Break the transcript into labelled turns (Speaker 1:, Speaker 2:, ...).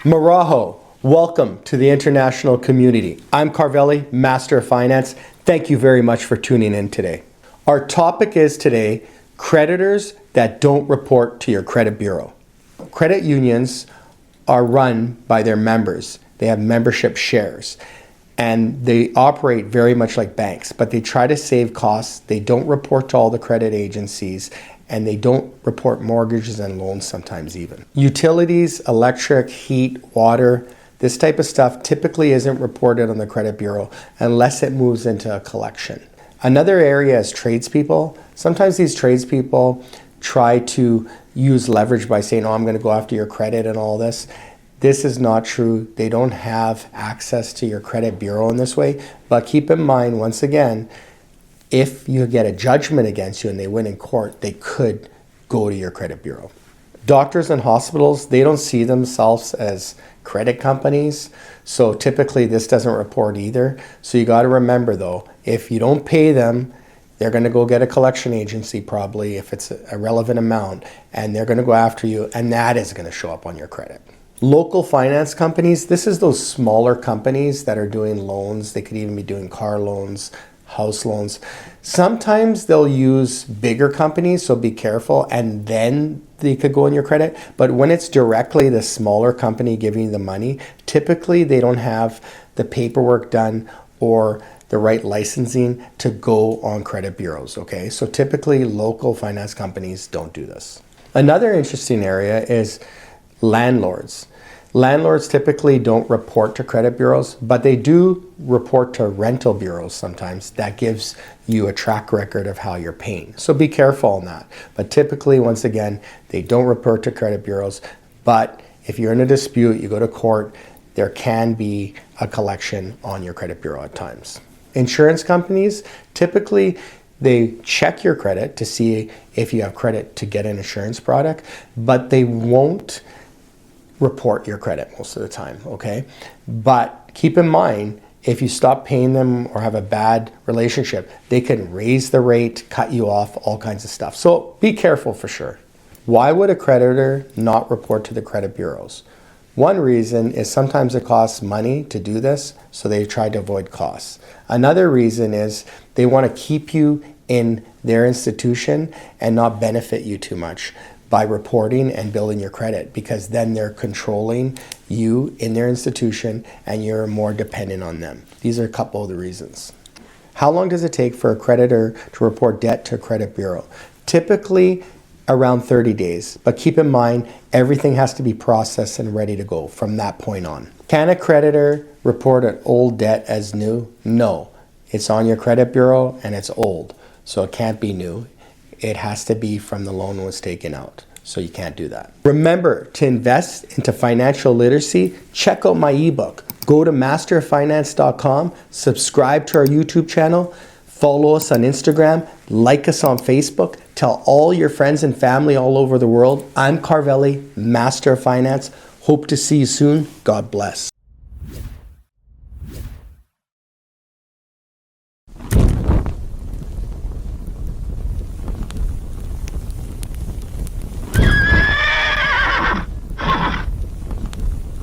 Speaker 1: Maraho, welcome to the international community. I'm Carvelli, Master of Finance. Thank you very much for tuning in today. Our topic is today, creditors that don't report to your credit bureau. Credit unions are run by their members. They have membership shares and they operate very much like banks, but they try to save costs. They don't report to all the credit agencies and they don't report mortgages and loans sometimes even. Utilities, electric, heat, water, this type of stuff typically isn't reported on the credit bureau unless it moves into a collection. Another area is tradespeople. Sometimes these tradespeople try to use leverage by saying, oh, I'm going to go after your credit and all this. This is not true. They don't have access to your credit bureau in this way. But keep in mind, once again, if you get a judgment against you and they win in court, they could go to your credit bureau. Doctors and hospitals, they don't see themselves as credit companies. So typically this doesn't report either. So you got to remember though, if you don't pay them, they're going to go get a collection agency probably if it's a relevant amount, and they're going to go after you, and that is going to show up on your credit. Local finance companies, this is those smaller companies that are doing loans. They could even be doing car loans, house loans. Sometimes they'll use bigger companies, so be careful, and then they could go on your credit. But when it's directly the smaller company giving you the money, typically they don't have the paperwork done or the right licensing to go on credit bureaus, okay? So typically local finance companies don't do this. Another interesting area is landlords. Landlords typically don't report to credit bureaus, but they do report to rental bureaus sometimes. That gives you a track record of how you're paying. So be careful on that. But typically, once again, they don't report to credit bureaus. But if you're in a dispute, you go to court, there can be a collection on your credit bureau at times. Insurance companies, typically they check your credit to see if you have credit to get an insurance product, but they won't report your credit most of the time, okay? But keep in mind, if you stop paying them or have a bad relationship, they can raise the rate, cut you off, all kinds of stuff. So be careful for sure. Why would a creditor not report to the credit bureaus? One reason is sometimes it costs money to do this, so they try to avoid costs. Another reason is they want to keep you in their institution and not benefit you too much by reporting and building your credit, because then they're controlling you in their institution and you're more dependent on them. These are a couple of the reasons. How long does it take for a creditor to report debt to a credit bureau? Typically around 30 days, but keep in mind, everything has to be processed and ready to go from that point on. Can a creditor report an old debt as new? No, it's on your credit bureau and it's old, so it can't be new. It has to be from the loan was taken out. So you can't do that. Remember to invest into financial literacy. Check out my ebook. Go to masterfinance.com, subscribe to our YouTube channel, follow us on Instagram, like us on Facebook, tell all your friends and family all over the world. I'm Carvelli, Master of Finance. Hope to see you soon. God bless.